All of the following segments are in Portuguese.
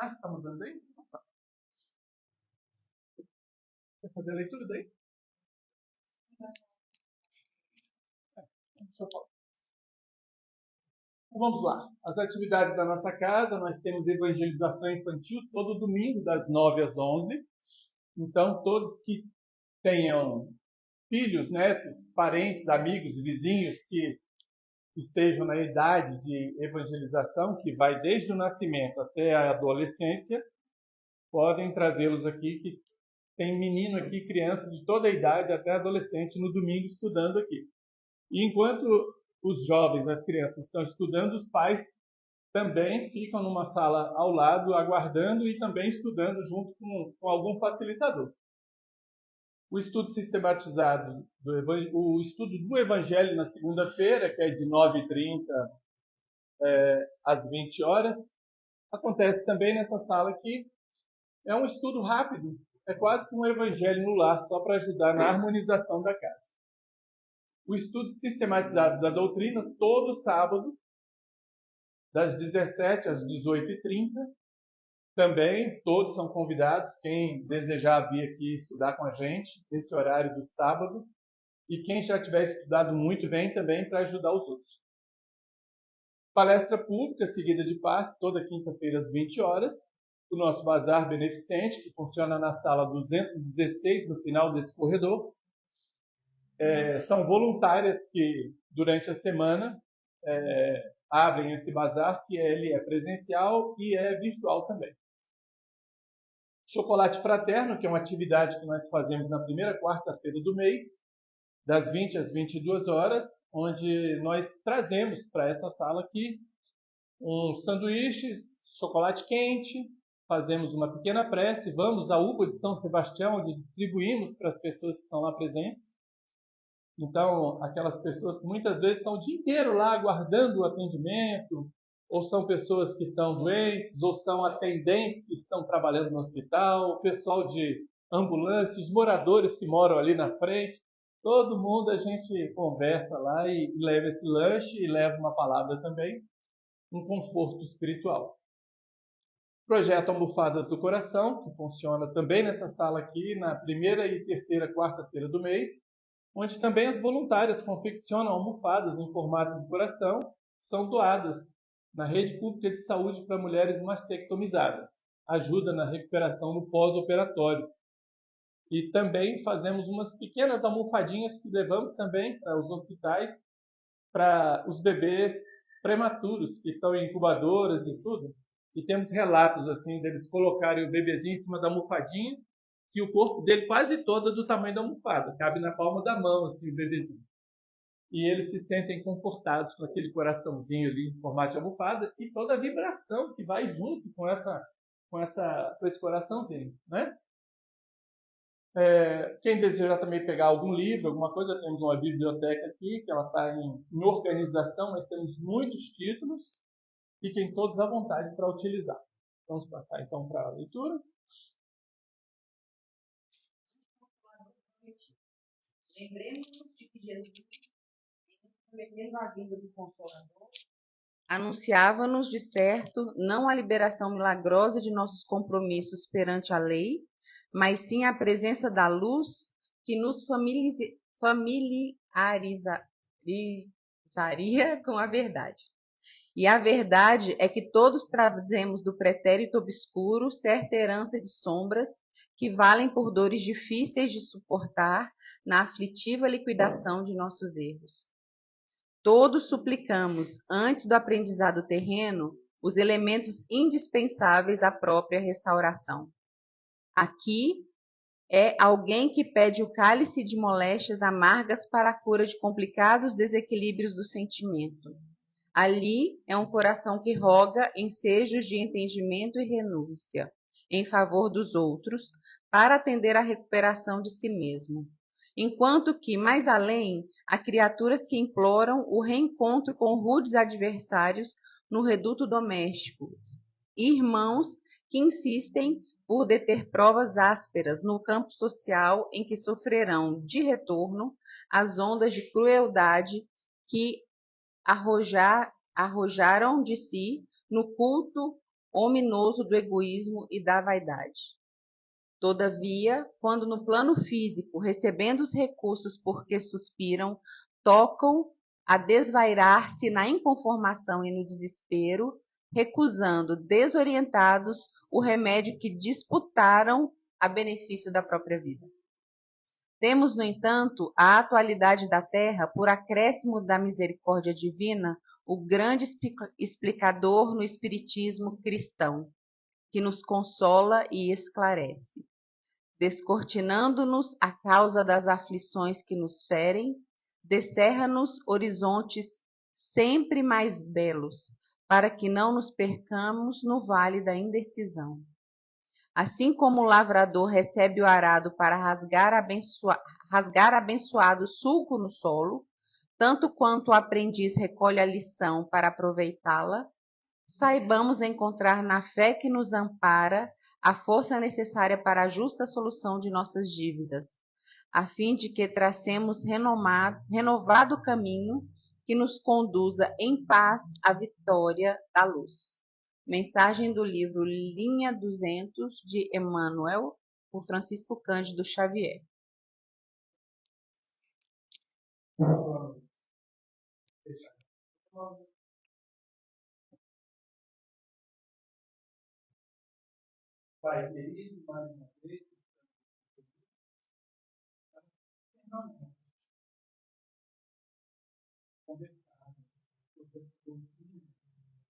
Ah, você está mudando aí? Tá. Quer fazer a leitura daí? Deixa eu falar. Então, vamos lá. As atividades da nossa casa, nós temos evangelização infantil todo domingo, das 9 às 11. Então, todos que tenham filhos, netos, parentes, amigos, vizinhos que estejam na idade de evangelização, que vai desde o nascimento até a adolescência, podem trazê-los aqui, que tem menino aqui, criança de toda a idade até adolescente, no domingo estudando aqui. E enquanto os jovens, as crianças estão estudando, os pais também ficam numa sala ao lado, aguardando e também estudando junto com algum facilitador. O estudo sistematizado, o estudo do Evangelho na segunda-feira, que é de 9h30 às 20 horas, acontece também nessa sala aqui. É um estudo rápido, é quase que um Evangelho no lar, só para ajudar na harmonização da casa. O estudo sistematizado da doutrina, todo sábado, das 17 às 18h30. Também, todos são convidados, quem desejar vir aqui estudar com a gente, nesse horário do sábado. E quem já tiver estudado muito bem também, para ajudar os outros. Palestra pública, seguida de passe, toda quinta-feira às 20 horas. O nosso bazar beneficente, que funciona na sala 216, no final desse corredor. São voluntárias que, durante a semana, abrem esse bazar, que ele é presencial e é virtual também. Chocolate Fraterno, que é uma atividade que nós fazemos na primeira quarta-feira do mês, das 20 às 22 horas, onde nós trazemos para essa sala aqui uns sanduíches, chocolate quente, fazemos uma pequena prece, vamos à UPA de São Sebastião, onde distribuímos para as pessoas que estão lá presentes. Então, aquelas pessoas que muitas vezes estão o dia inteiro lá aguardando o atendimento, ou são pessoas que estão doentes, ou são atendentes que estão trabalhando no hospital, o pessoal de ambulância, os moradores que moram ali na frente. Todo mundo a gente conversa lá e leva esse lanche e leva uma palavra também, um conforto espiritual. Projeto Almofadas do Coração, que funciona também nessa sala aqui, na primeira e terceira quarta-feira do mês, onde também as voluntárias confeccionam almofadas em formato de coração, que são doadas na rede pública de saúde para mulheres mastectomizadas. Ajuda na recuperação no pós-operatório. E também fazemos umas pequenas almofadinhas que levamos também para os hospitais, para os bebês prematuros que estão em incubadoras e tudo. E temos relatos assim deles colocarem o bebezinho em cima da almofadinha, que o corpo dele quase todo é do tamanho da almofada, cabe na palma da mão assim o bebezinho. E eles se sentem confortados com aquele coraçãozinho ali em formato de almofada e toda a vibração que vai junto com esse coraçãozinho, né? Quem desejar também pegar algum livro, alguma coisa, temos uma biblioteca aqui, que ela está em organização, mas temos muitos títulos, fiquem todos à vontade para utilizar. Vamos passar então para a leitura. Lembremos-nos de que Jesus, prometendo a vinda do Consolador, anunciava-nos, de certo, não a liberação milagrosa de nossos compromissos perante a lei, mas sim a presença da luz que nos familiarizaria com a verdade. E a verdade é que todos trazemos do pretérito obscuro certa herança de sombras que valem por dores difíceis de suportar na aflitiva liquidação de nossos erros. Todos suplicamos, antes do aprendizado terreno, os elementos indispensáveis à própria restauração. Aqui é alguém que pede o cálice de moléstias amargas para a cura de complicados desequilíbrios do sentimento. Ali é um coração que roga ensejos de entendimento e renúncia em favor dos outros para atender à recuperação de si mesmo. Enquanto que, mais além, há criaturas que imploram o reencontro com rudes adversários no reduto doméstico, irmãos que insistem por deter provas ásperas no campo social em que sofrerão, de retorno, as ondas de crueldade que arrojaram de si no culto ominoso do egoísmo e da vaidade. Todavia, quando no plano físico, recebendo os recursos porque suspiram, tocam a desvairar-se na inconformação e no desespero, recusando, desorientados, o remédio que disputaram a benefício da própria vida. Temos, no entanto, a atualidade da Terra, por acréscimo da misericórdia divina, o grande explicador no espiritismo cristão, que nos consola e esclarece, descortinando-nos a causa das aflições que nos ferem, descerra-nos horizontes sempre mais belos, para que não nos percamos no vale da indecisão. Assim como o lavrador recebe o arado para rasgar abençoado sulco no solo, tanto quanto o aprendiz recolhe a lição para aproveitá-la, saibamos encontrar na fé que nos ampara a força necessária para a justa solução de nossas dívidas, a fim de que tracemos renovado caminho que nos conduza em paz à vitória da luz. Mensagem do livro Linha 200, de Emmanuel, por Francisco Cândido Xavier. Pai querido, mais uma vez, conversar sobre esse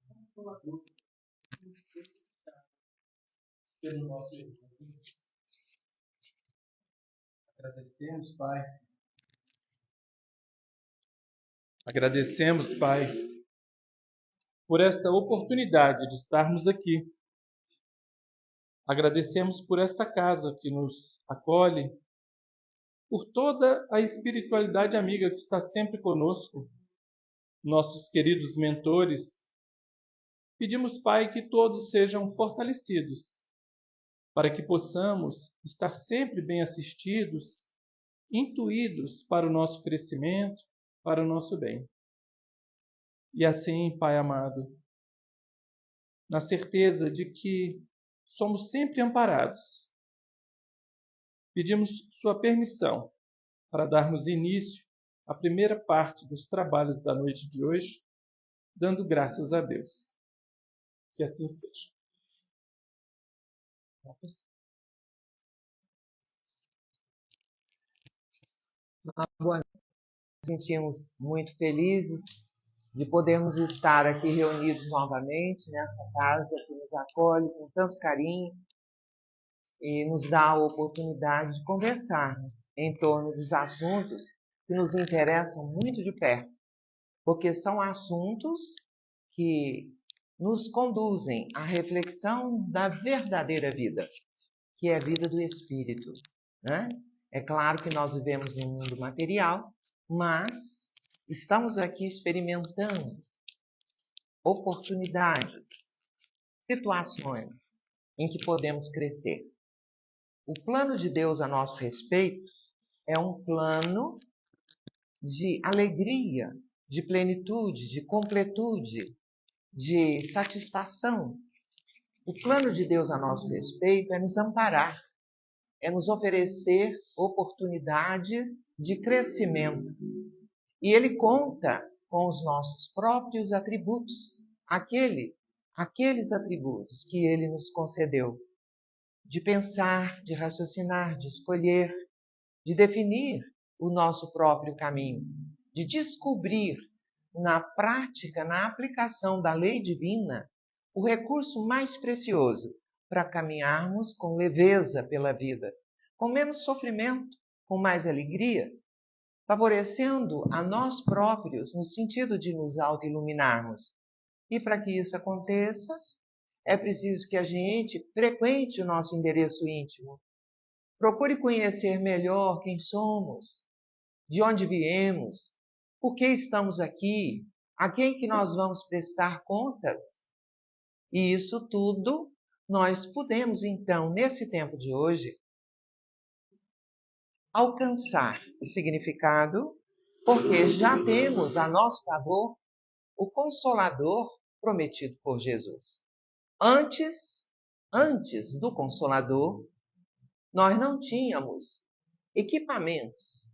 consolador pelo nosso irmão. Agradecemos, Pai. Agradecemos, Pai, por esta oportunidade de estarmos aqui. Agradecemos por esta casa que nos acolhe, por toda a espiritualidade amiga que está sempre conosco, nossos queridos mentores. Pedimos, Pai, que todos sejam fortalecidos, para que possamos estar sempre bem assistidos, intuídos para o nosso crescimento, para o nosso bem. E assim, Pai amado, na certeza de que somos sempre amparados, pedimos sua permissão para darmos início à primeira parte dos trabalhos da noite de hoje, dando graças a Deus. Que assim seja. Boa noite. Nos sentimos muito felizes de podermos estar aqui reunidos novamente nessa casa que nos acolhe com tanto carinho e nos dá a oportunidade de conversarmos em torno dos assuntos que nos interessam muito de perto, porque são assuntos que nos conduzem à reflexão da verdadeira vida, que é a vida do espírito, né? É claro que nós vivemos num mundo material, mas estamos aqui experimentando oportunidades, situações em que podemos crescer. O plano de Deus a nosso respeito é um plano de alegria, de plenitude, de completude, de satisfação. O plano de Deus a nosso respeito é nos amparar, é nos oferecer oportunidades de crescimento. E Ele conta com os nossos próprios atributos, aqueles atributos que Ele nos concedeu, de pensar, de raciocinar, de escolher, de definir o nosso próprio caminho, de descobrir na prática, na aplicação da lei divina, o recurso mais precioso para caminharmos com leveza pela vida, com menos sofrimento, com mais alegria, favorecendo a nós próprios no sentido de nos autoiluminarmos. E para que isso aconteça, é preciso que a gente frequente o nosso endereço íntimo. Procure conhecer melhor quem somos, de onde viemos, por que estamos aqui, a quem que nós vamos prestar contas. E isso tudo nós podemos, então, nesse tempo de hoje, alcançar o significado, porque já temos a nosso favor o Consolador prometido por Jesus. Antes do Consolador, nós não tínhamos equipamentos,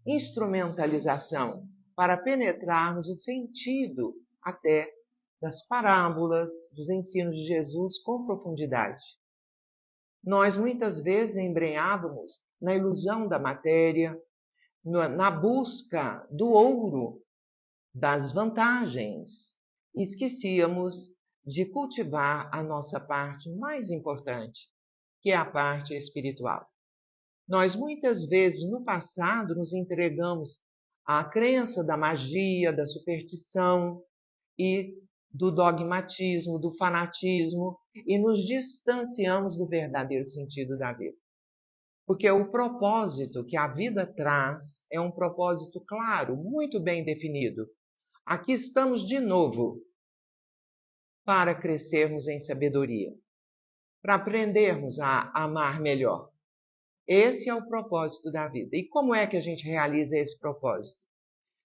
instrumentalização para penetrarmos o sentido até das parábolas, dos ensinos de Jesus com profundidade. Nós muitas vezes embrenhávamos na ilusão da matéria, na busca do ouro, das vantagens. Esquecíamos de cultivar a nossa parte mais importante, que é a parte espiritual. Nós muitas vezes no passado nos entregamos à crença da magia, da superstição e do dogmatismo, do fanatismo e nos distanciamos do verdadeiro sentido da vida. Porque o propósito que a vida traz é um propósito claro, muito bem definido. Aqui estamos de novo para crescermos em sabedoria, para aprendermos a amar melhor. Esse é o propósito da vida. E como é que a gente realiza esse propósito?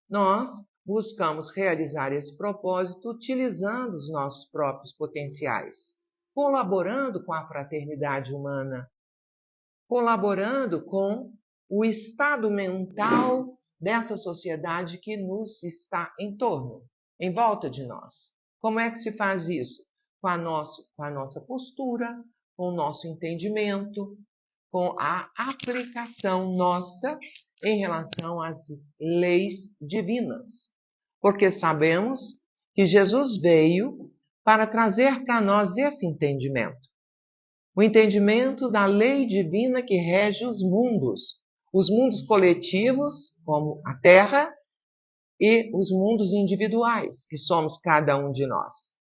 Nós buscamos realizar esse propósito utilizando os nossos próprios potenciais, colaborando com a fraternidade humana, colaborando com o estado mental dessa sociedade que nos está em torno, em volta de nós. Como é que se faz isso? Com a nossa postura, com o nosso entendimento, com a aplicação nossa em relação às leis divinas. Porque sabemos que Jesus veio para trazer para nós esse entendimento. O entendimento da lei divina que rege os mundos coletivos, como a Terra, e os mundos individuais, que somos cada um de nós.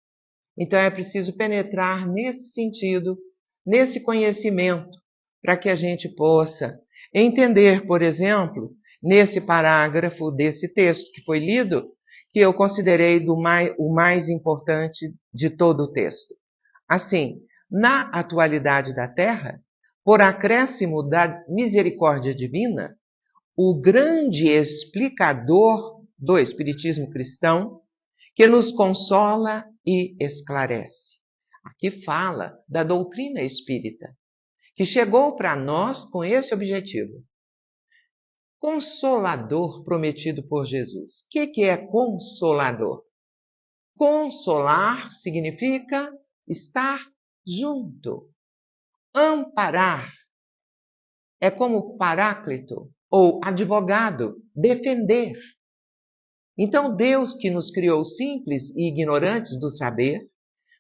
Então é preciso penetrar nesse sentido, nesse conhecimento, para que a gente possa entender, por exemplo, nesse parágrafo desse texto que foi lido, que eu considerei o mais importante de todo o texto. Assim, na atualidade da Terra, por acréscimo da misericórdia divina, o grande explicador do Espiritismo cristão, que nos consola e esclarece. Aqui fala da doutrina espírita, que chegou para nós com esse objetivo. Consolador prometido por Jesus. O que é consolador? Consolar significa estar junto. Amparar é como paráclito ou advogado, defender. Então Deus, que nos criou simples e ignorantes do saber,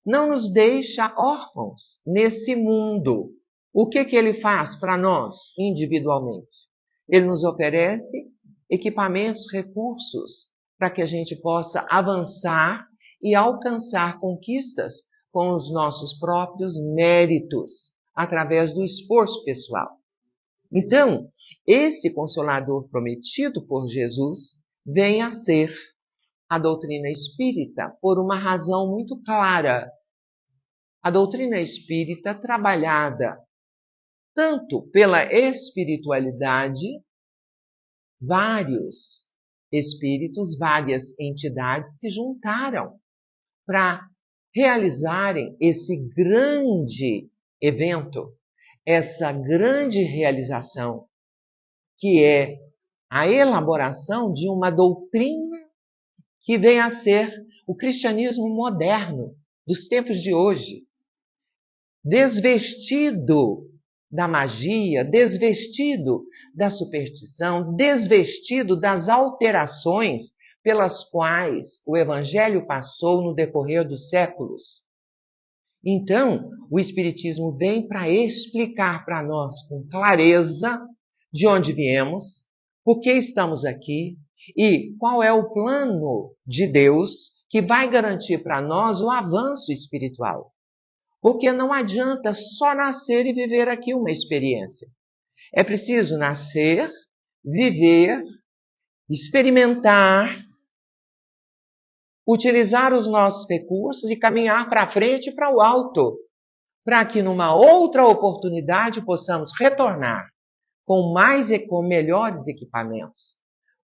não nos deixa órfãos nesse mundo. O que Ele faz para nós individualmente? Ele nos oferece equipamentos, recursos, para que a gente possa avançar e alcançar conquistas com os nossos próprios méritos, através do esforço pessoal. Então, esse Consolador prometido por Jesus vem a ser a doutrina espírita, por uma razão muito clara. A doutrina espírita trabalhada tanto pela espiritualidade, vários espíritos, várias entidades se juntaram para realizarem esse grande evento, essa grande realização, que é a elaboração de uma doutrina que vem a ser o cristianismo moderno dos tempos de hoje, desvestido da magia, desvestido da superstição, desvestido das alterações pelas quais o Evangelho passou no decorrer dos séculos. Então, o Espiritismo vem para explicar para nós com clareza de onde viemos, por que estamos aqui e qual é o plano de Deus que vai garantir para nós o avanço espiritual. Porque não adianta só nascer e viver aqui uma experiência. É preciso nascer, viver, experimentar, utilizar os nossos recursos e caminhar para frente e para o alto, para que numa outra oportunidade possamos retornar com mais e com melhores equipamentos,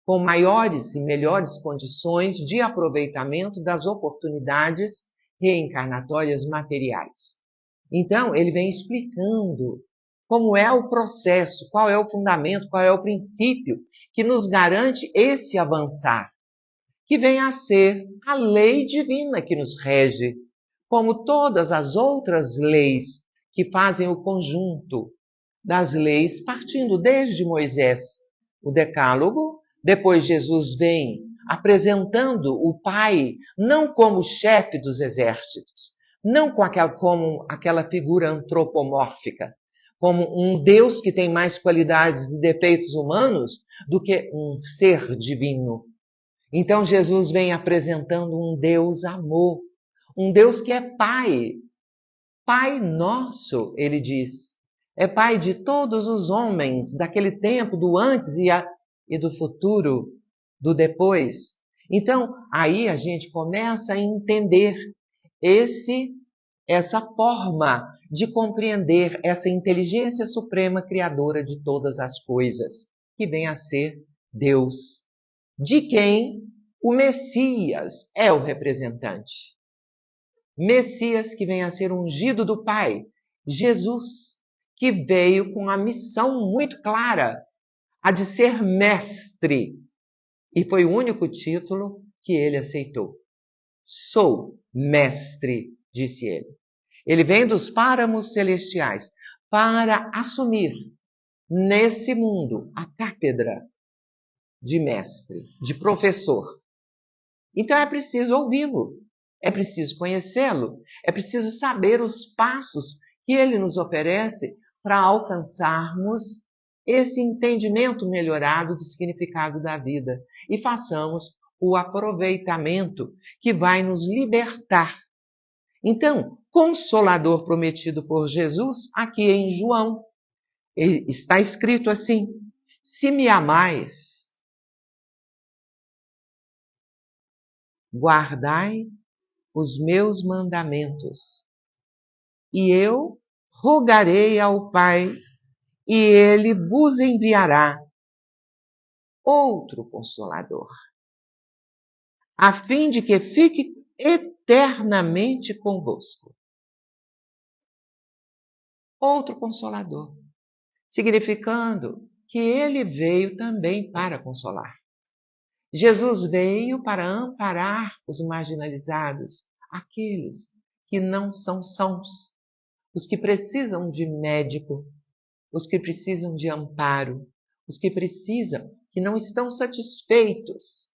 com maiores e melhores condições de aproveitamento das oportunidades reencarnatórias materiais. Então, ele vem explicando como é o processo, qual é o fundamento, qual é o princípio que nos garante esse avançar, que vem a ser a lei divina que nos rege, como todas as outras leis que fazem o conjunto das leis, partindo desde Moisés, o Decálogo. Depois Jesus vem apresentando o Pai não como chefe dos exércitos, não como aquela figura antropomórfica, como um Deus que tem mais qualidades e defeitos humanos do que um ser divino. Então Jesus vem apresentando um Deus amor, um Deus que é Pai, Pai nosso, ele diz. É Pai de todos os homens, daquele tempo, do antes e do futuro, do depois. Então, aí a gente começa a entender essa forma de compreender essa inteligência suprema criadora de todas as coisas, que vem a ser Deus, de quem o Messias é o representante. Messias que vem a ser ungido do Pai, Jesus, que veio com a missão muito clara, a de ser mestre, e foi o único título que ele aceitou. Sou mestre, disse ele. Ele vem dos páramos celestiais para assumir nesse mundo a cátedra de mestre, de professor. Então é preciso ouvi-lo, é preciso conhecê-lo, é preciso saber os passos que ele nos oferece para alcançarmos esse entendimento melhorado do significado da vida e façamos o aproveitamento que vai nos libertar. Então, Consolador prometido por Jesus, aqui em João, está escrito assim: se me amais, guardai os meus mandamentos, e eu rogarei ao Pai, e ele vos enviará outro Consolador, a fim de que fique eternamente convosco. Outro Consolador, significando que ele veio também para consolar. Jesus veio para amparar os marginalizados, aqueles que não são sãos, os que precisam de médico, os que precisam de amparo, os que precisam, que não estão satisfeitos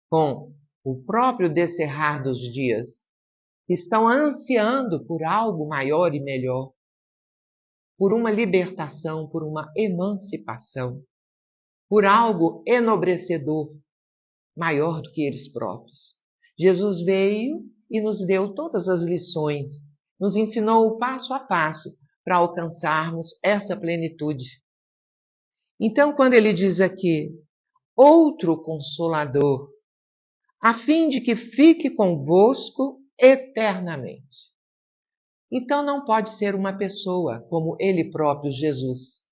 com o próprio descerrar dos dias, que estão ansiando por algo maior e melhor, por uma libertação, por uma emancipação, por algo enobrecedor, maior do que eles próprios. Jesus veio e nos deu todas as lições, nos ensinou o passo a passo para alcançarmos essa plenitude. Então, quando ele diz aqui, outro Consolador, a fim de que fique convosco eternamente. Então não pode ser uma pessoa como ele próprio, Jesus.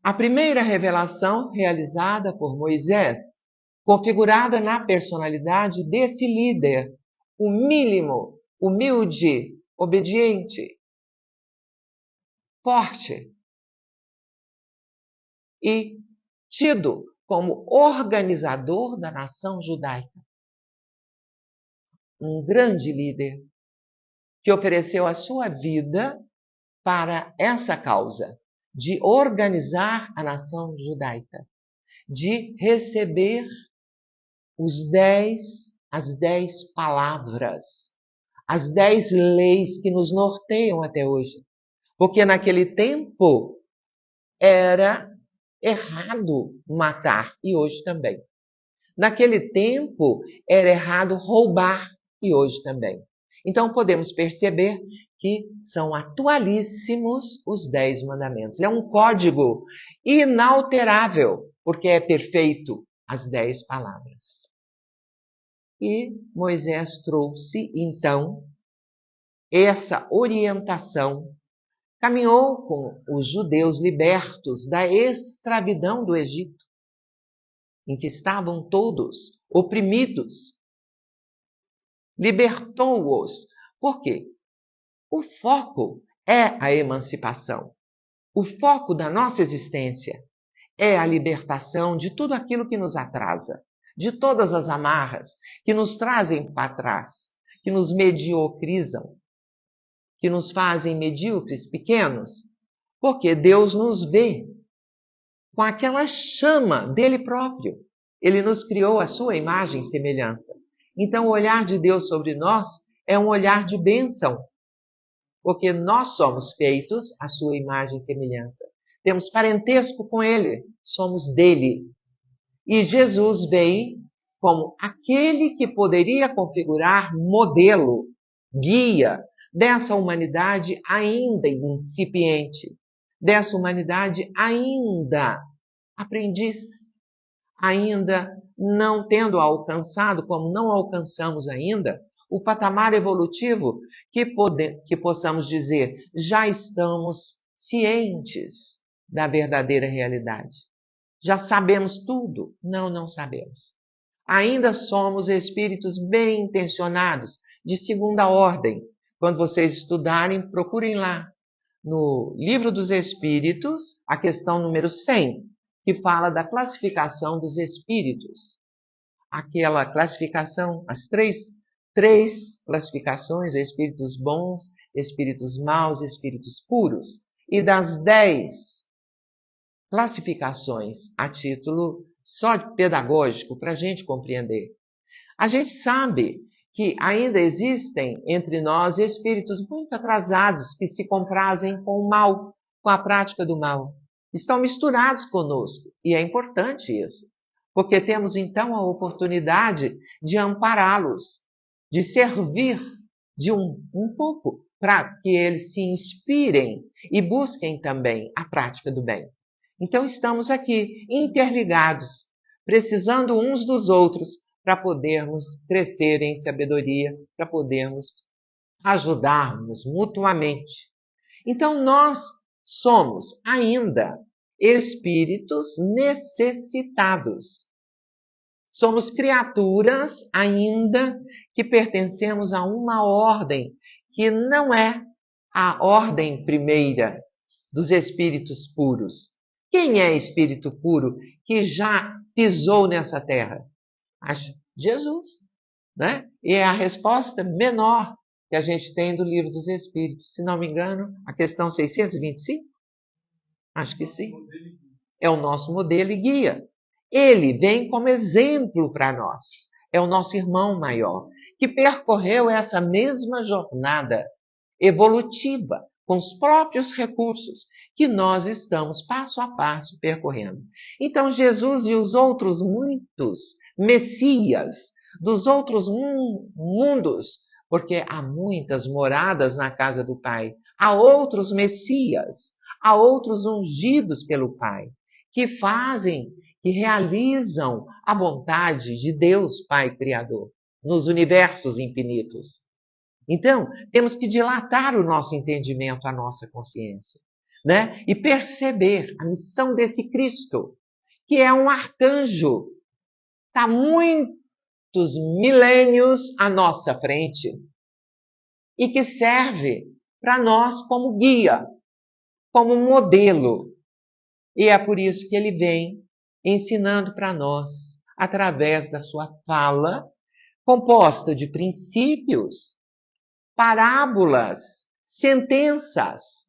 A primeira revelação realizada por Moisés, configurada na personalidade desse líder, o mínimo, humilde, obediente, forte e tido como organizador da nação judaica. Um grande líder que ofereceu a sua vida para essa causa, de organizar a nação judaica, de receber as 10 palavras, as 10 leis que nos norteiam até hoje. Porque naquele tempo era errado matar, e hoje também. Naquele tempo era errado roubar, e hoje também. Então podemos perceber que são atualíssimos os 10 mandamentos. É um código inalterável, porque é perfeito, as 10 palavras. E Moisés trouxe, então, essa orientação, caminhou com os judeus libertos da escravidão do Egito, em que estavam todos oprimidos libertou-os. Por quê? O foco é a emancipação. O foco da nossa existência é a libertação de tudo aquilo que nos atrasa, de todas as amarras que nos trazem para trás, que nos mediocrizam, que nos fazem medíocres, pequenos, porque Deus nos vê com aquela chama dele próprio. Ele nos criou a sua imagem e semelhança. Então, o olhar de Deus sobre nós é um olhar de bênção, porque nós somos feitos à sua imagem e semelhança. Temos parentesco com ele, somos dele. E Jesus veio como aquele que poderia configurar modelo, guia dessa humanidade ainda incipiente, dessa humanidade ainda aprendiz, ainda não tendo alcançado, como não alcançamos ainda, o patamar evolutivo que possamos dizer, já estamos cientes da verdadeira realidade. Já sabemos tudo? Não, não sabemos. Ainda somos espíritos bem intencionados, de segunda ordem. Quando vocês estudarem, procurem lá no Livro dos Espíritos, a questão número 100, que fala da classificação dos espíritos. Aquela classificação, as três classificações, espíritos bons, espíritos maus, espíritos puros. E das 10 classificações a título só pedagógico, para a gente compreender. A gente sabe que ainda existem entre nós espíritos muito atrasados que se comprazem com o mal, com a prática do mal. Estão misturados conosco e é importante isso, porque temos então a oportunidade de ampará-los, de servir de um pouco para que eles se inspirem e busquem também a prática do bem. Então estamos aqui interligados, precisando uns dos outros para podermos crescer em sabedoria, para podermos ajudarmos mutuamente. Então nós somos ainda espíritos necessitados. Somos criaturas ainda que pertencemos a uma ordem que não é a ordem primeira dos espíritos puros. Quem é espírito puro que já pisou nessa terra? Jesus, né? E é a resposta menor que a gente tem do Livro dos Espíritos. Se não me engano, a questão 625? Acho que sim. É o nosso modelo e guia. Ele vem como exemplo para nós. É o nosso irmão maior, que percorreu essa mesma jornada evolutiva, com os próprios recursos que nós estamos passo a passo percorrendo. Então, Jesus e os outros muitos Messias dos outros mundos, porque há muitas moradas na casa do Pai, há outros Messias, há outros ungidos pelo Pai, que fazem, que realizam a vontade de Deus Pai Criador, nos universos infinitos. Então, temos que dilatar o nosso entendimento, a nossa consciência, né? E perceber a missão desse Cristo, que é um arcanjo, está muitos milênios à nossa frente e que serve para nós como guia, como modelo. E é por isso que ele vem ensinando para nós, através da sua fala, composta de princípios, parábolas, sentenças,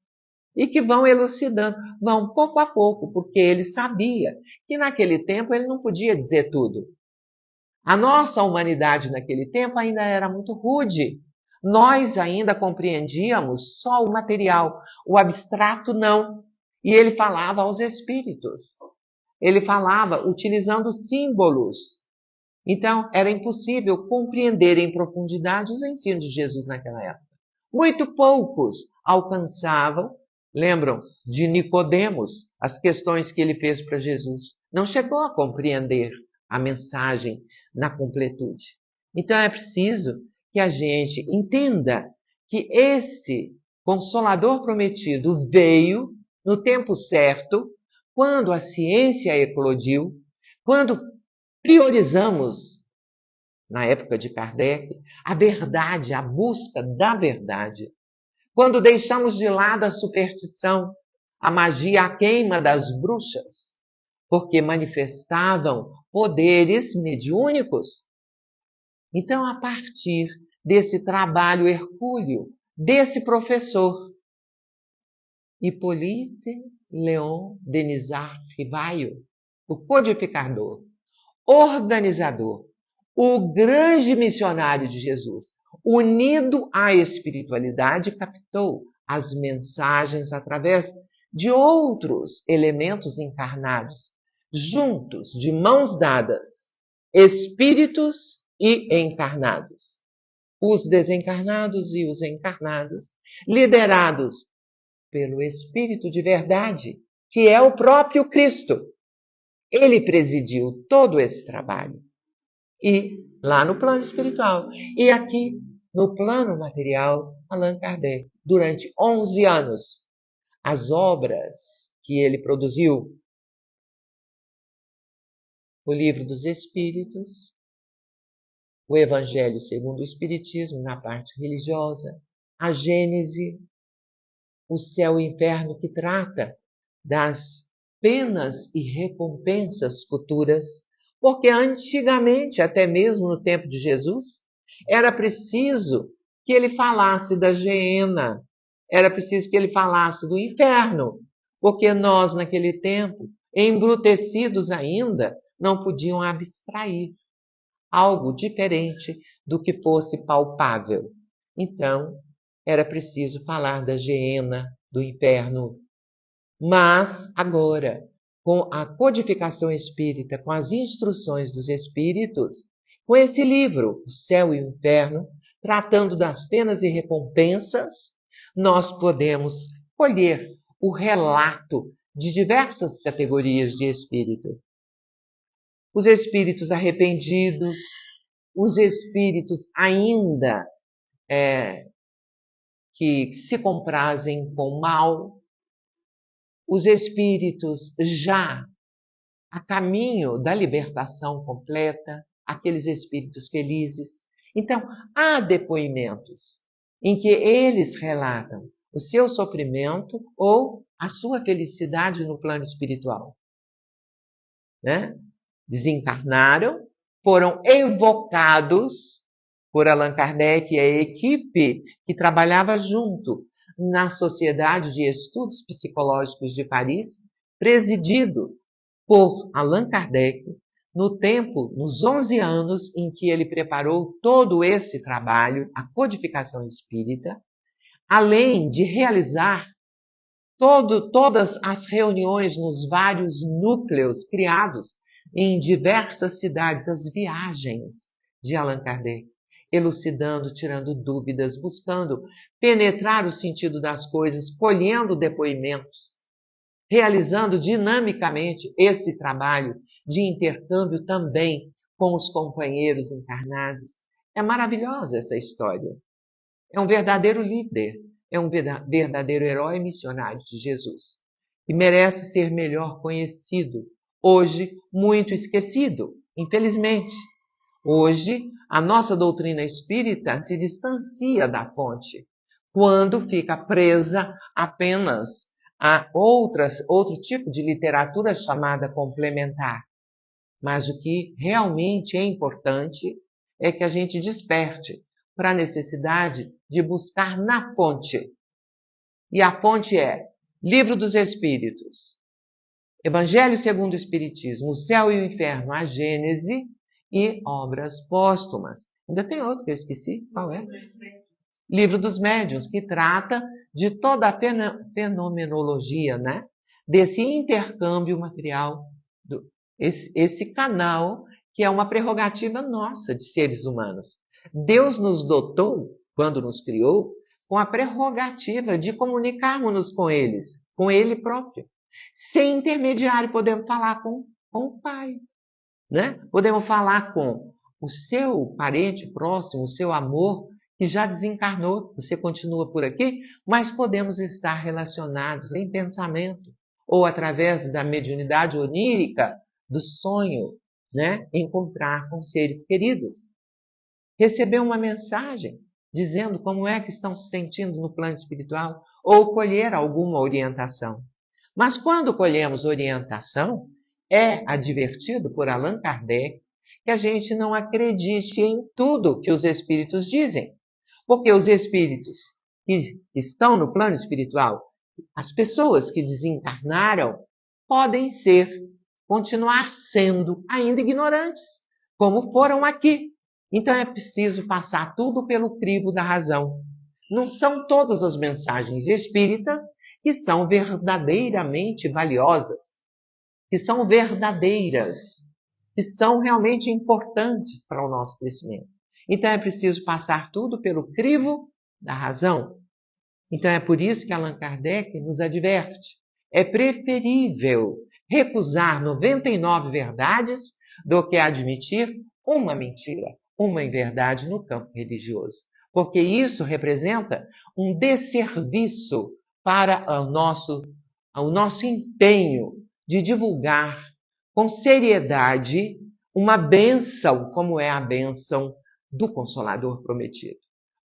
e que vão elucidando, vão pouco a pouco, porque ele sabia que naquele tempo ele não podia dizer tudo. A nossa humanidade naquele tempo ainda era muito rude. Nós ainda compreendíamos só o material, o abstrato não. E ele falava aos espíritos. Ele falava utilizando símbolos. Então, era impossível compreender em profundidade os ensinos de Jesus naquela época. Muito poucos alcançavam, lembram de Nicodemos, as questões que ele fez para Jesus. Não chegou a compreender a mensagem na completude. Então, é preciso que a gente entenda que esse Consolador prometido veio no tempo certo, quando a ciência eclodiu, quando priorizamos na época de Kardec, a verdade, a busca da verdade. Quando deixamos de lado a superstição, a magia, a queima das bruxas, porque manifestavam poderes mediúnicos. Então, a partir desse trabalho hercúleo, desse professor, Hippolyte Léon Denisard Rivaio, o codificador, organizador, o grande missionário de Jesus, unido à espiritualidade, captou as mensagens através de outros elementos encarnados, juntos, de mãos dadas, espíritos e encarnados. Os desencarnados e os encarnados, liderados pelo Espírito de verdade, que é o próprio Cristo. Ele presidiu todo esse trabalho. E lá no plano espiritual. E aqui no plano material, Allan Kardec, durante 11 anos, as obras que ele produziu, o Livro dos Espíritos, o Evangelho segundo o Espiritismo, na parte religiosa, a Gênese, o Céu e o Inferno, que trata das penas e recompensas futuras, porque antigamente, até mesmo no tempo de Jesus, era preciso que ele falasse da Geena, era preciso que ele falasse do inferno, porque nós, naquele tempo, embrutecidos ainda, não podiam abstrair algo diferente do que fosse palpável. Então, era preciso falar da Geena, do inferno. Mas, agora, com a codificação espírita, com as instruções dos espíritos, com esse livro, O Céu e o Inferno, tratando das penas e recompensas, nós podemos colher o relato de diversas categorias de espírito. Os espíritos arrependidos, os espíritos ainda que se comprazem com o mal, os espíritos já a caminho da libertação completa, aqueles espíritos felizes. Então, há depoimentos em que eles relatam o seu sofrimento ou a sua felicidade no plano espiritual. Né? Desencarnaram, foram evocados por Allan Kardec e a equipe que trabalhava junto na Sociedade de Estudos Psicológicos de Paris, presidido por Allan Kardec, no tempo, nos 11 anos em que ele preparou todo esse trabalho, a codificação espírita, além de realizar todas as reuniões nos vários núcleos criados em diversas cidades, as viagens de Allan Kardec, elucidando, tirando dúvidas, buscando penetrar o sentido das coisas, colhendo depoimentos, realizando dinamicamente esse trabalho de intercâmbio também com os companheiros encarnados. É maravilhosa essa história. É um verdadeiro líder, é um verdadeiro herói missionário de Jesus, que merece ser melhor conhecido, hoje muito esquecido, infelizmente. Hoje, a nossa doutrina espírita se distancia da fonte, quando fica presa apenas a outro tipo de literatura chamada complementar. Mas o que realmente é importante é que a gente desperte para a necessidade de buscar na fonte. E a fonte é Livro dos Espíritos, Evangelho segundo o Espiritismo, O Céu e o Inferno, a Gênese e obras póstumas. Ainda tem outro que eu esqueci, qual é? Livro dos Médiuns, que trata de toda a fenomenologia, né? Desse intercâmbio material, esse canal que é uma prerrogativa nossa de seres humanos. Deus nos dotou, quando nos criou, com a prerrogativa de comunicarmos-nos com eles, com Ele próprio. Sem intermediário, podemos falar com o Pai. Né? Podemos falar com o seu parente próximo, o seu amor, que já desencarnou, você continua por aqui, mas podemos estar relacionados em pensamento, ou através da mediunidade onírica, do sonho, né? Encontrar com seres queridos. receber uma mensagem dizendo como é que estão se sentindo no plano espiritual ou colher alguma orientação. Mas quando colhemos orientação, é advertido por Allan Kardec que a gente não acredite em tudo que os espíritos dizem. Porque os espíritos que estão no plano espiritual, as pessoas que desencarnaram, podem continuar sendo ainda ignorantes, como foram aqui. Então é preciso passar tudo pelo crivo da razão. Não são todas as mensagens espíritas que são verdadeiramente valiosas, que são verdadeiras, que são realmente importantes para o nosso crescimento. Então é preciso passar tudo pelo crivo da razão. Então é por isso que Allan Kardec nos adverte. É preferível recusar 99 verdades do que admitir uma mentira, uma inverdade no campo religioso. Porque isso representa um desserviço para o nosso empenho de divulgar com seriedade uma bênção, como é a bênção do Consolador prometido.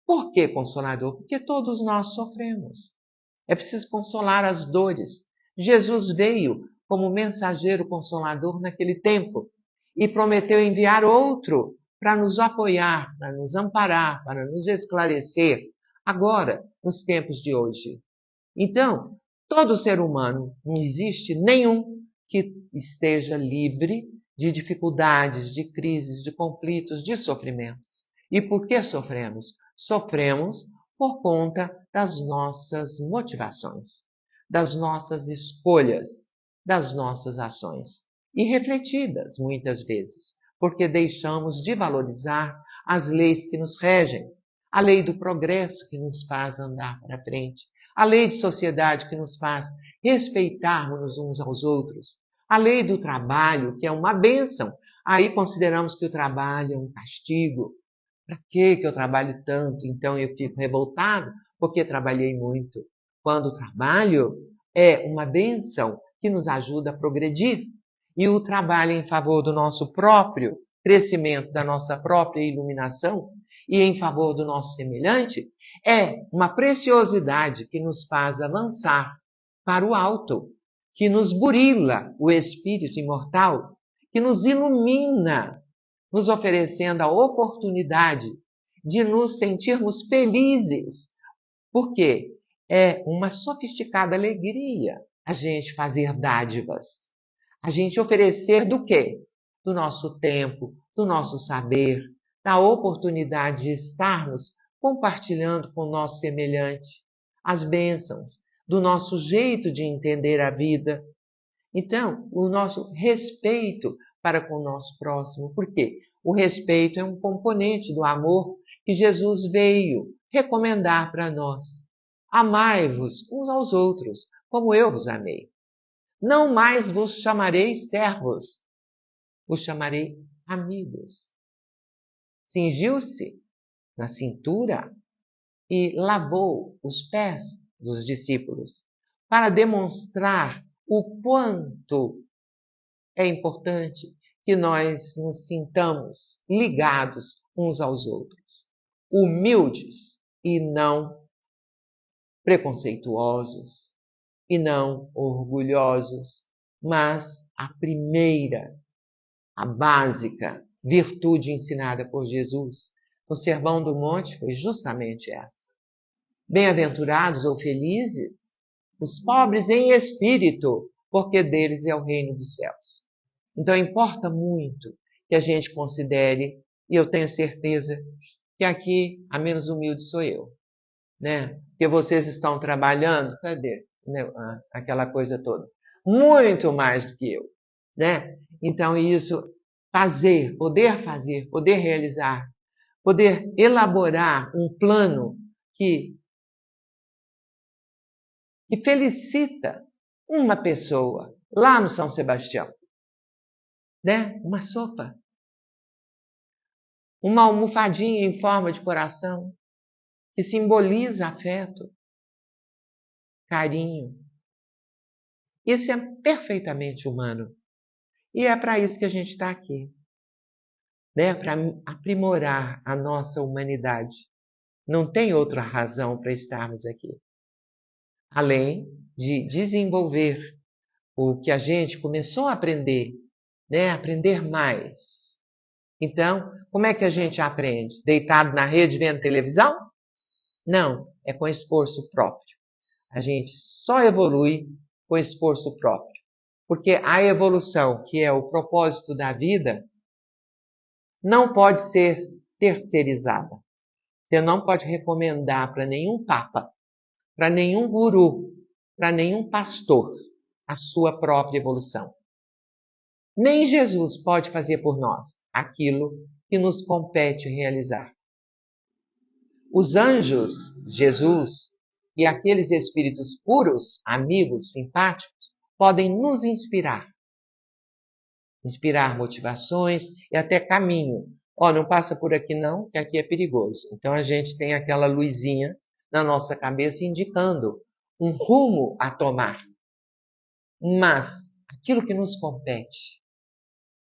Por que Consolador? Porque todos nós sofremos. É preciso consolar as dores. Jesus veio como mensageiro consolador naquele tempo e prometeu enviar outro para nos apoiar, para nos amparar, para nos esclarecer, agora, nos tempos de hoje. Então, todo ser humano, não existe nenhum que esteja livre de dificuldades, de crises, de conflitos, de sofrimentos. E por que sofremos? Sofremos por conta das nossas motivações, das nossas escolhas, das nossas ações. Irrefletidas, muitas vezes, porque deixamos de valorizar as leis que nos regem, a lei do progresso que nos faz andar para frente, a lei de sociedade que nos faz respeitarmos uns aos outros, a lei do trabalho, que é uma bênção. Aí consideramos que o trabalho é um castigo. Para que eu trabalho tanto? Então eu fico revoltado porque trabalhei muito. Quando o trabalho é uma bênção que nos ajuda a progredir. E o trabalho em favor do nosso próprio crescimento, da nossa própria iluminação e em favor do nosso semelhante é uma preciosidade que nos faz avançar para o alto, que nos burila o espírito imortal, que nos ilumina, nos oferecendo a oportunidade de nos sentirmos felizes, porque é uma sofisticada alegria a gente fazer dádivas, a gente oferecer do quê? Do nosso tempo, do nosso saber, da oportunidade de estarmos compartilhando com o nosso semelhante as bênçãos, do nosso jeito de entender a vida. Então, o nosso respeito para com o nosso próximo. Por quê? O respeito é um componente do amor que Jesus veio recomendar para nós. Amai-vos uns aos outros, como eu vos amei. Não mais vos chamarei servos, vos chamarei amigos. Cingiu-se na cintura e lavou os pés dos discípulos para demonstrar o quanto é importante que nós nos sintamos ligados uns aos outros, humildes e não preconceituosos, e não orgulhosos, mas a primeira, a básica virtude ensinada por Jesus no Sermão do Monte foi justamente essa. Bem-aventurados ou felizes os pobres em espírito, porque deles é o reino dos céus. Então importa muito que a gente considere, e eu tenho certeza que aqui a menos humilde sou eu, né? Porque vocês estão trabalhando, cadê? Aquela coisa toda. Muito mais do que eu, né? Então isso, poder realizar, poder elaborar um plano que felicita uma pessoa lá no São Sebastião, né? Uma sopa, uma almofadinha em forma de coração que simboliza afeto, carinho. Isso é perfeitamente humano. E é para isso que a gente está aqui. né, para aprimorar a nossa humanidade. Não tem outra razão para estarmos aqui. Além de desenvolver o que a gente começou a aprender, né, aprender mais. Então, como é que a gente aprende? Deitado na rede vendo televisão? Não, é com esforço próprio. A gente só evolui com esforço próprio. Porque a evolução, que é o propósito da vida, não pode ser terceirizada. Você não pode recomendar para nenhum papa, para nenhum guru, para nenhum pastor a sua própria evolução. Nem Jesus pode fazer por nós aquilo que nos compete realizar. Os anjos, Jesus e aqueles espíritos puros, amigos, simpáticos, podem nos inspirar. Inspirar motivações e até caminho. Não passa por aqui não, que aqui é perigoso. Então a gente tem aquela luzinha na nossa cabeça indicando um rumo a tomar. Mas aquilo que nos compete,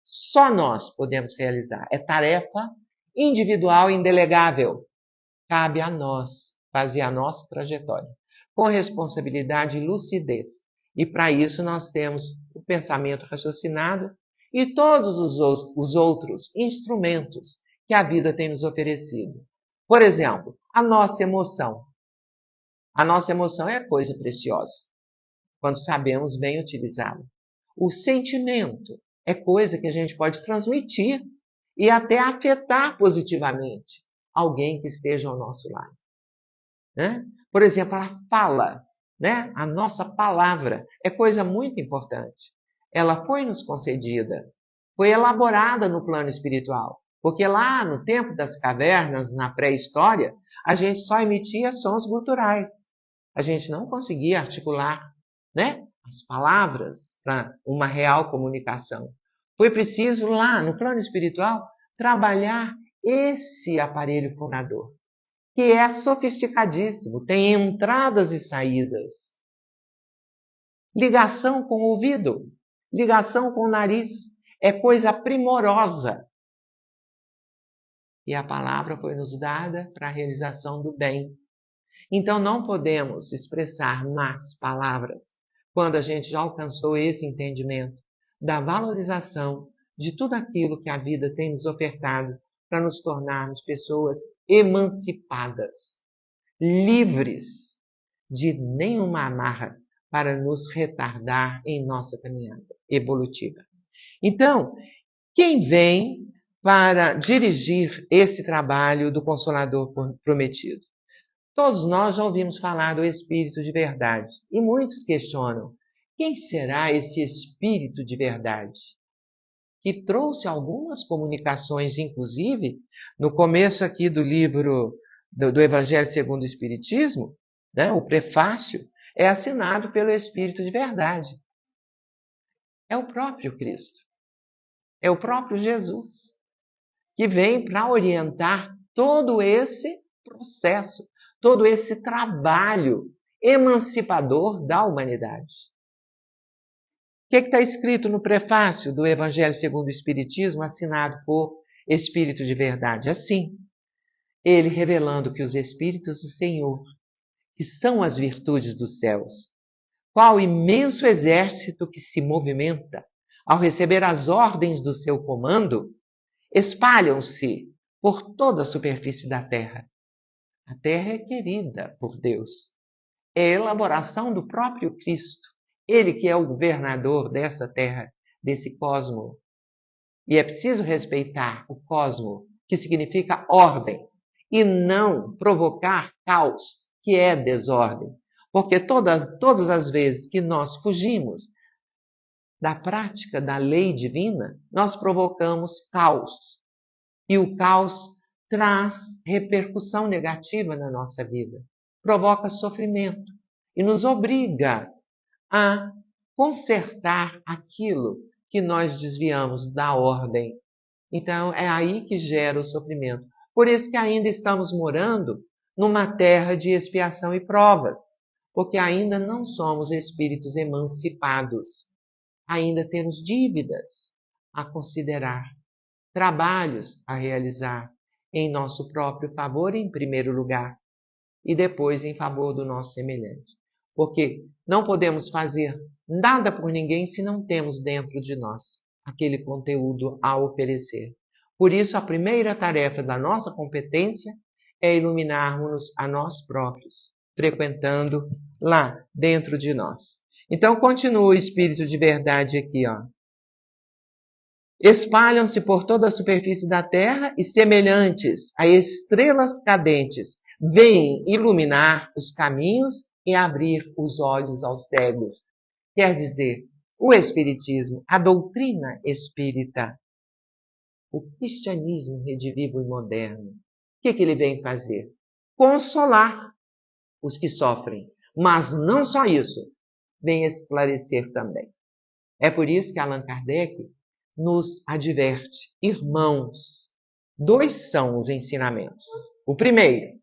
só nós podemos realizar. É tarefa individual e indelegável. Cabe a nós fazer a nossa trajetória com responsabilidade e lucidez. E para isso nós temos o pensamento raciocinado e todos os outros instrumentos que a vida tem nos oferecido. Por exemplo, a nossa emoção. A nossa emoção é coisa preciosa, quando sabemos bem utilizá-la. O sentimento é coisa que a gente pode transmitir e até afetar positivamente alguém que esteja ao nosso lado. Né? Por exemplo, a fala, né? A nossa palavra é coisa muito importante. Ela foi nos concedida, foi elaborada no plano espiritual. Porque lá no tempo das cavernas, na pré-história, a gente só emitia sons guturais. A gente não conseguia articular, né, as palavras para uma real comunicação. Foi preciso lá no plano espiritual trabalhar esse aparelho fonador, que é sofisticadíssimo, tem entradas e saídas. Ligação com o ouvido, ligação com o nariz, é coisa primorosa. E a palavra foi nos dada para a realização do bem. Então não podemos expressar más palavras quando a gente já alcançou esse entendimento da valorização de tudo aquilo que a vida tem nos ofertado para nos tornarmos pessoas emancipadas, livres de nenhuma amarra para nos retardar em nossa caminhada evolutiva. Então, quem vem para dirigir esse trabalho do Consolador Prometido? Todos nós já ouvimos falar do Espírito de Verdade e muitos questionam: quem será esse Espírito de Verdade? Que trouxe algumas comunicações, inclusive, no começo aqui do livro do Evangelho segundo o Espiritismo, né, o prefácio é assinado pelo Espírito de Verdade. É o próprio Cristo. É o próprio Jesus que vem para orientar todo esse processo, todo esse trabalho emancipador da humanidade. O que está escrito no prefácio do Evangelho segundo o Espiritismo, assinado por Espírito de Verdade? Assim, ele revelando que os Espíritos do Senhor, que são as virtudes dos céus, qual imenso exército que se movimenta ao receber as ordens do seu comando, espalham-se por toda a superfície da Terra. A Terra é querida por Deus. É a elaboração do próprio Cristo. Ele que é o governador dessa Terra, desse cosmo. E é preciso respeitar o cosmo, que significa ordem, e não provocar caos, que é desordem. Porque todas as vezes que nós fugimos da prática da lei divina, nós provocamos caos. E o caos traz repercussão negativa na nossa vida, provoca sofrimento e nos obriga a consertar aquilo que nós desviamos da ordem. Então é aí que gera o sofrimento. Por isso que ainda estamos morando numa terra de expiação e provas, porque ainda não somos espíritos emancipados. Ainda temos dívidas a considerar. trabalhos a realizar em nosso próprio favor em primeiro lugar e depois em favor do nosso semelhante. Porque não podemos fazer nada por ninguém se não temos dentro de nós aquele conteúdo a oferecer. Por isso, a primeira tarefa da nossa competência é iluminarmos-nos a nós próprios, frequentando lá dentro de nós. Então, continua o Espírito de verdade aqui, ó. Espalham-se por toda a superfície da terra e, semelhantes a estrelas cadentes, vêm iluminar os caminhos e abrir os olhos aos cegos. Quer dizer, o Espiritismo, a doutrina espírita, o cristianismo redivivo e moderno, o que ele vem fazer? Consolar os que sofrem. Mas não só isso, vem esclarecer também. É por isso que Allan Kardec nos adverte, irmãos, dois são os ensinamentos. O primeiro,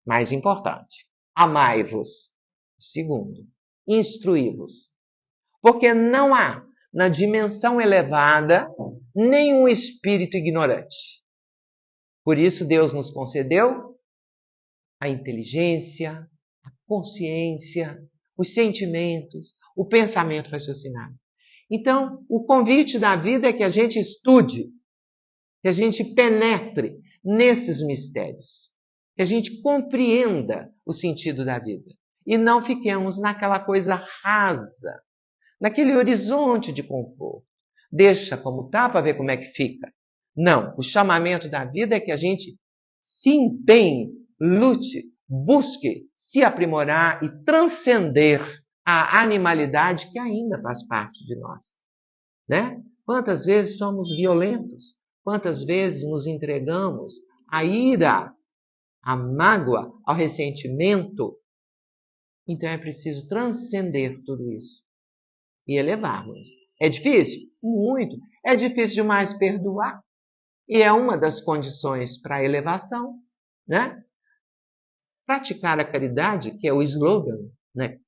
mais importante, amai-vos. O segundo, instruí-vos. Porque não há na dimensão elevada nenhum espírito ignorante. Por isso Deus nos concedeu a inteligência, a consciência, os sentimentos, o pensamento raciocinado. Então, o convite da vida é que a gente estude, que a gente penetre nesses mistérios, que a gente compreenda o sentido da vida e não fiquemos naquela coisa rasa, naquele horizonte de conforto. Deixa como tá para ver como é que fica. Não, o chamamento da vida é que a gente se empenhe, lute, busque se aprimorar e transcender a animalidade que ainda faz parte de nós, né? Quantas vezes somos violentos? Quantas vezes nos entregamos à ira, à mágoa, ao ressentimento? Então é preciso transcender tudo isso e elevarmos. É difícil? Muito. É difícil demais perdoar. E é uma das condições para a elevação, né? Praticar a caridade, que é o slogan, né?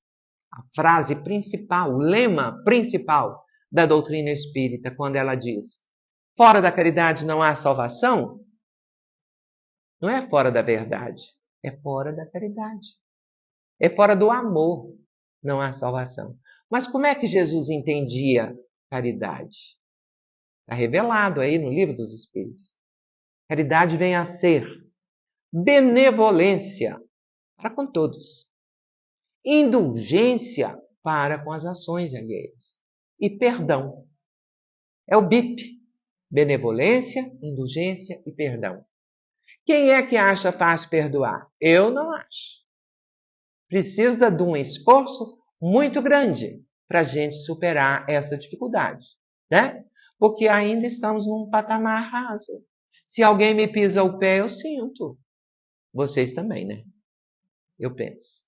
A frase principal, o lema principal da doutrina espírita, quando ela diz: fora da caridade não há salvação, não é fora da verdade, é fora da caridade. É fora do amor, não há salvação. Mas como é que Jesus entendia caridade? Está revelado aí no Livro dos Espíritos. Caridade vem a ser benevolência para com todos, indulgência para com as ações alheias e perdão. É o BIP, benevolência, indulgência e perdão. Quem é que acha fácil perdoar? Eu não acho. Precisa de um esforço muito grande para a gente superar essa dificuldade, né? Porque ainda estamos num patamar raso. Se alguém me pisa o pé, eu sinto. Vocês também, né? Eu penso.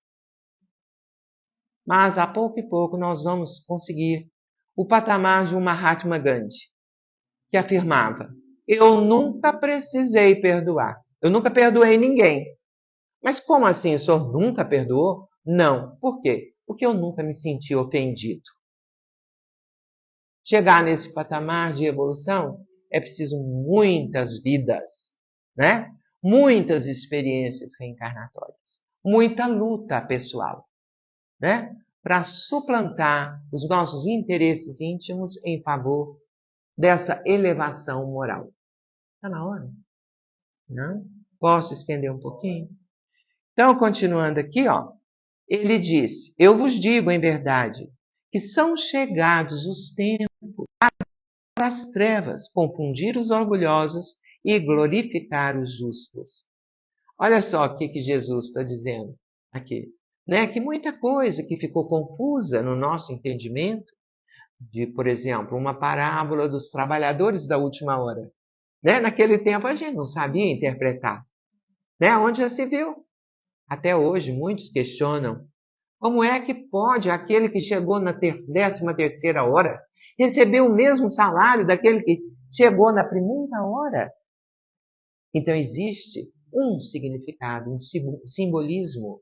Mas a pouco e pouco nós vamos conseguir o patamar de um Mahatma Gandhi, que afirmava: eu nunca precisei perdoar. Eu nunca perdoei ninguém. Mas como assim? O senhor nunca perdoou? Não. Por quê? Porque eu nunca me senti ofendido. Chegar nesse patamar de evolução é preciso muitas vidas, né? Muitas experiências reencarnatórias, muita luta pessoal, né? Para suplantar os nossos interesses íntimos em favor dessa elevação moral. Está na hora? Não? Posso estender um pouquinho? Então, continuando aqui, ó, ele diz: eu vos digo em verdade que são chegados os tempos para as trevas confundir os orgulhosos e glorificar os justos. Olha só o que Jesus está dizendo aqui, né? Que muita coisa que ficou confusa no nosso entendimento, de, por exemplo, uma parábola dos trabalhadores da última hora, né? Naquele tempo a gente não sabia interpretar, né? Onde já se viu. Até hoje muitos questionam: como é que pode aquele que chegou na 13ª hora receber o mesmo salário daquele que chegou na primeira hora? Então existe um significado, um simbolismo,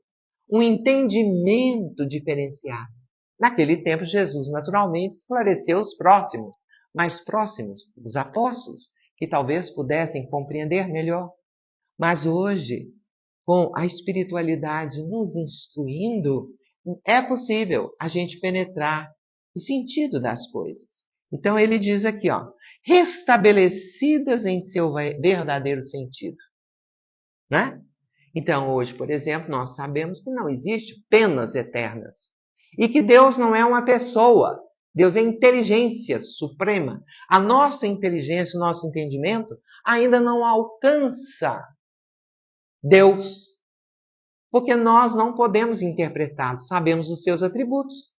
um entendimento diferenciado. Naquele tempo, Jesus naturalmente esclareceu os próximos, mais próximos, os apóstolos, que talvez pudessem compreender melhor. Mas hoje, com a espiritualidade nos instruindo, é possível a gente penetrar o sentido das coisas. Então ele diz aqui, ó, restabelecidas em seu verdadeiro sentido. Né? Então hoje, por exemplo, nós sabemos que não existe penas eternas. E que Deus não é uma pessoa. Deus é inteligência suprema. A nossa inteligência, o nosso entendimento ainda não alcança Deus, porque nós não podemos interpretá-lo. Sabemos os seus atributos,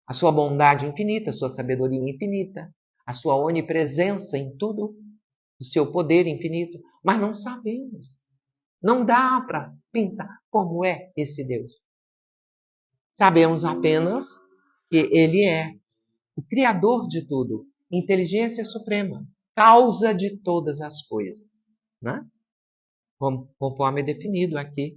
a sua bondade infinita, a sua sabedoria infinita, a sua onipresença em tudo, o seu poder infinito, mas não sabemos. Não dá para pensar como é esse Deus. Sabemos apenas que Ele é o Criador de tudo, inteligência suprema, causa de todas as coisas, né? Conforme é definido aqui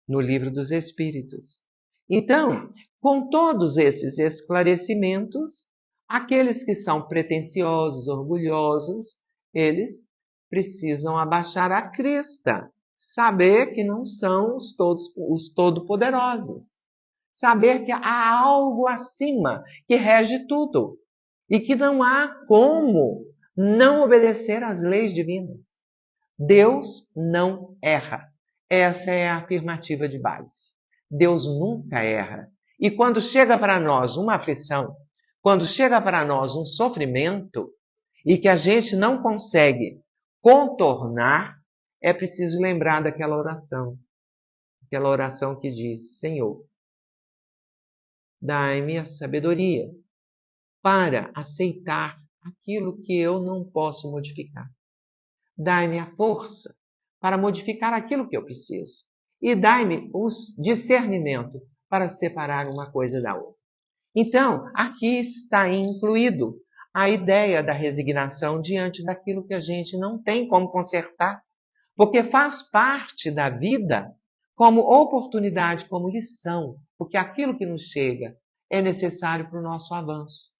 no Livro dos Espíritos. Então, com todos esses esclarecimentos, aqueles que são pretensiosos, orgulhosos, eles precisam abaixar a crista, saber que não são os todo-poderosos, saber que há algo acima que rege tudo e que não há como não obedecer às leis divinas. Deus não erra. Essa é a afirmativa de base. Deus nunca erra. E quando chega para nós uma aflição, quando chega para nós um sofrimento, e que a gente não consegue contornar, é preciso lembrar daquela oração. Aquela oração que diz, Senhor, dai-me a sabedoria para aceitar aquilo que eu não posso modificar. Dai-me a força para modificar aquilo que eu preciso. E dai-me o discernimento para separar uma coisa da outra. Então, aqui está incluído a ideia da resignação diante daquilo que a gente não tem como consertar, porque faz parte da vida como oportunidade, como lição, porque aquilo que nos chega é necessário para o nosso avanço.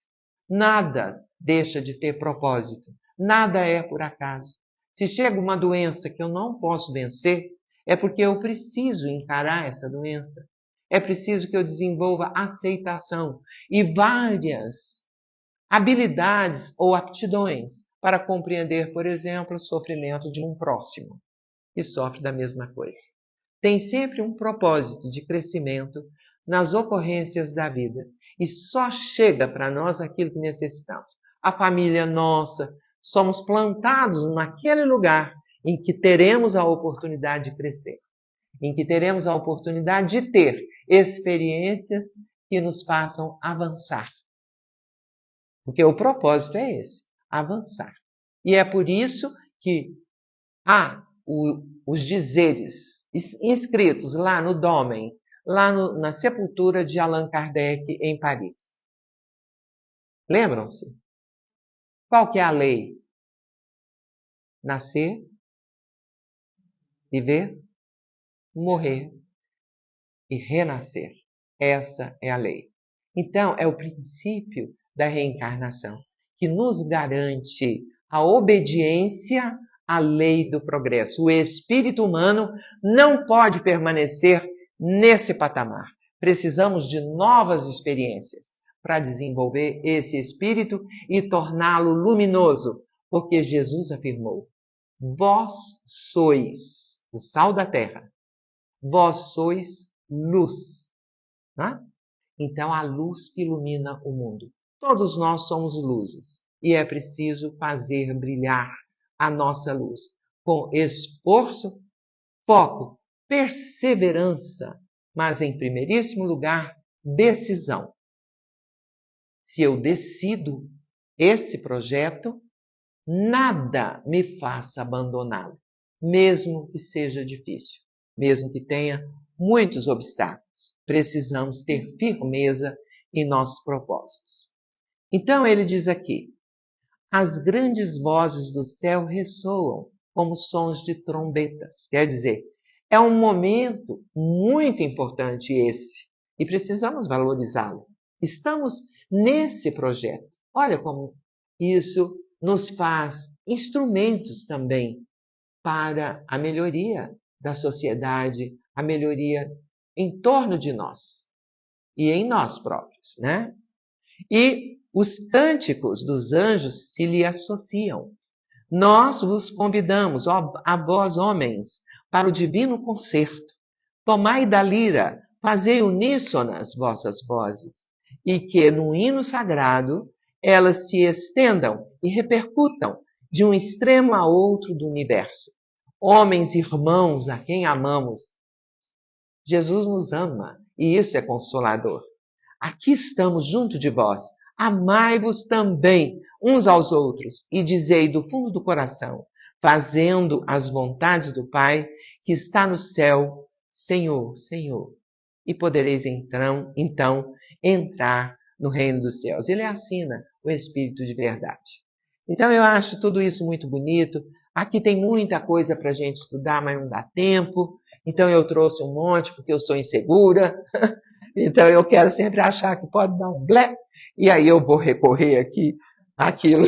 Nada deixa de ter propósito, nada é por acaso. Se chega uma doença que eu não posso vencer, é porque eu preciso encarar essa doença. É preciso que eu desenvolva aceitação e várias habilidades ou aptidões para compreender, por exemplo, o sofrimento de um próximo que sofre da mesma coisa. Tem sempre um propósito de crescimento nas ocorrências da vida e só chega para nós aquilo que necessitamos. A família nossa, somos plantados naquele lugar em que teremos a oportunidade de crescer, em que teremos a oportunidade de ter experiências que nos façam avançar. Porque o propósito é esse, avançar. E é por isso que há os dizeres inscritos lá no Dômen, lá na sepultura de Allan Kardec em Paris. Lembram-se? Qual que é a lei? Nascer, viver, morrer e renascer. Essa é a lei. Então, é o princípio da reencarnação que nos garante a obediência à lei do progresso. O espírito humano não pode permanecer nesse patamar. Precisamos de novas experiências para desenvolver esse espírito e torná-lo luminoso, porque Jesus afirmou: vós sois o sal da terra, vós sois luz. Né? Então, a luz que ilumina o mundo. Todos nós somos luzes e é preciso fazer brilhar a nossa luz com esforço, foco, perseverança, mas em primeiríssimo lugar, decisão. Se eu decido esse projeto, nada me faça abandoná-lo, mesmo que seja difícil, mesmo que tenha muitos obstáculos. Precisamos ter firmeza em nossos propósitos. Então ele diz aqui, as grandes vozes do céu ressoam como sons de trombetas. Quer dizer, é um momento muito importante esse e precisamos valorizá-lo. Estamos nesse projeto. Olha como isso nos faz instrumentos também para a melhoria da sociedade, a melhoria em torno de nós e em nós próprios, né? E os cânticos dos anjos se lhe associam. Nós vos convidamos, ó, a vós, homens, para o divino concerto. Tomai da lira, fazei uníssonas vossas vozes, e que, no hino sagrado, elas se estendam e repercutam de um extremo a outro do universo. Homens, irmãos, a quem amamos, Jesus nos ama, e isso é consolador. Aqui estamos junto de vós. Amai-vos também uns aos outros e dizei do fundo do coração, fazendo as vontades do Pai que está no céu, Senhor, Senhor. E podereis então entrar no reino dos céus. Ele assina o Espírito de verdade. Então eu acho tudo isso muito bonito. Aqui tem muita coisa para a gente estudar, mas não dá tempo. Então eu trouxe um monte porque eu sou insegura. Então eu quero sempre achar que pode dar um blé. E aí eu vou recorrer aqui àquilo.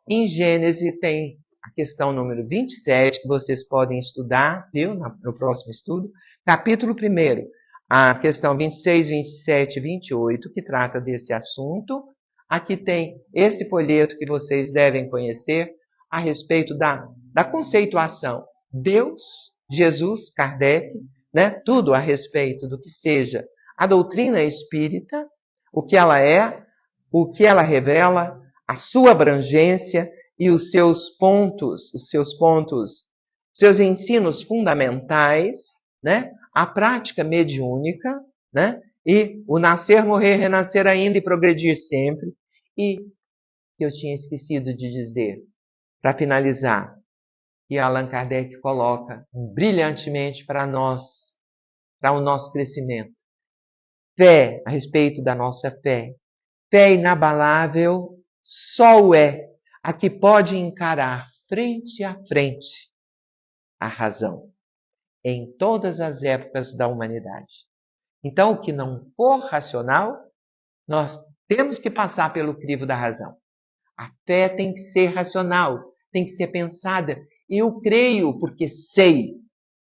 Em Gênesis tem a questão número 27, que vocês podem estudar, viu? No próximo estudo. Capítulo 1, a questão 26, 27 e 28, que trata desse assunto. Aqui tem esse folheto que vocês devem conhecer a respeito da conceituação. Deus, Jesus, Kardec, né? Tudo a respeito do que seja a doutrina espírita, o que ela é, o que ela revela, a sua abrangência e os seus ensinos fundamentais, né? A prática mediúnica, né? E o nascer, morrer, renascer ainda e progredir sempre. E eu tinha esquecido de dizer, para finalizar, e Allan Kardec coloca brilhantemente para nós, para o nosso crescimento. Fé, a respeito da nossa fé. Fé inabalável só o é a que pode encarar frente a frente a razão em todas as épocas da humanidade. Então, o que não for racional, nós temos que passar pelo crivo da razão. A fé tem que ser racional, tem que ser pensada. Eu creio porque sei,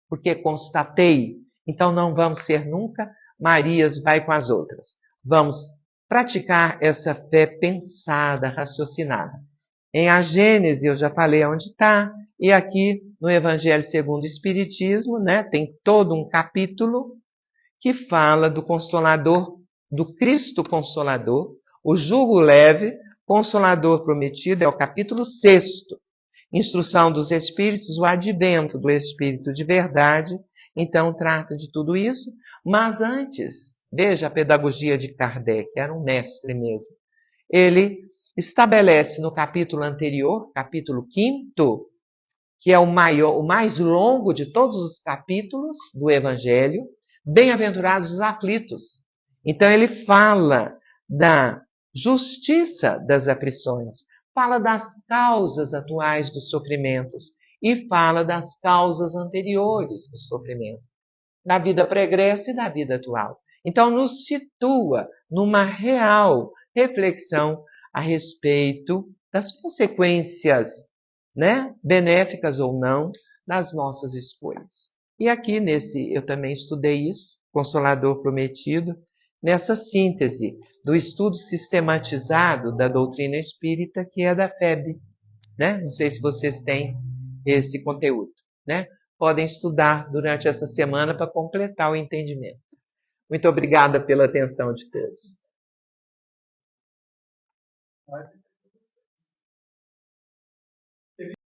porque constatei. Então não vamos ser nunca Marias vai com as outras. Vamos praticar essa fé pensada, raciocinada. Em a Gênese, eu já falei onde está, e aqui no Evangelho segundo o Espiritismo, né, tem todo um capítulo que fala do Consolador, do Cristo Consolador, o jugo leve, Consolador prometido, é o capítulo 6. Instrução dos Espíritos, o advento do Espírito de verdade. Então, trata de tudo isso. Mas antes, veja a pedagogia de Kardec, era um mestre mesmo. Ele estabelece no capítulo anterior, capítulo 5º, que é o mais longo de todos os capítulos do Evangelho, bem-aventurados os aflitos. Então, ele fala da justiça das aflições, fala das causas atuais dos sofrimentos e fala das causas anteriores do sofrimento, na vida pregressa e na vida atual. Então, nos situa numa real reflexão a respeito das consequências, né, benéficas ou não, das nossas escolhas. E aqui eu também estudei isso, Consolador Prometido, nessa síntese do estudo sistematizado da doutrina espírita, que é da FEB. Né? Não sei se vocês têm esse conteúdo. Né? Podem estudar durante essa semana para completar o entendimento. Muito obrigada pela atenção de todos.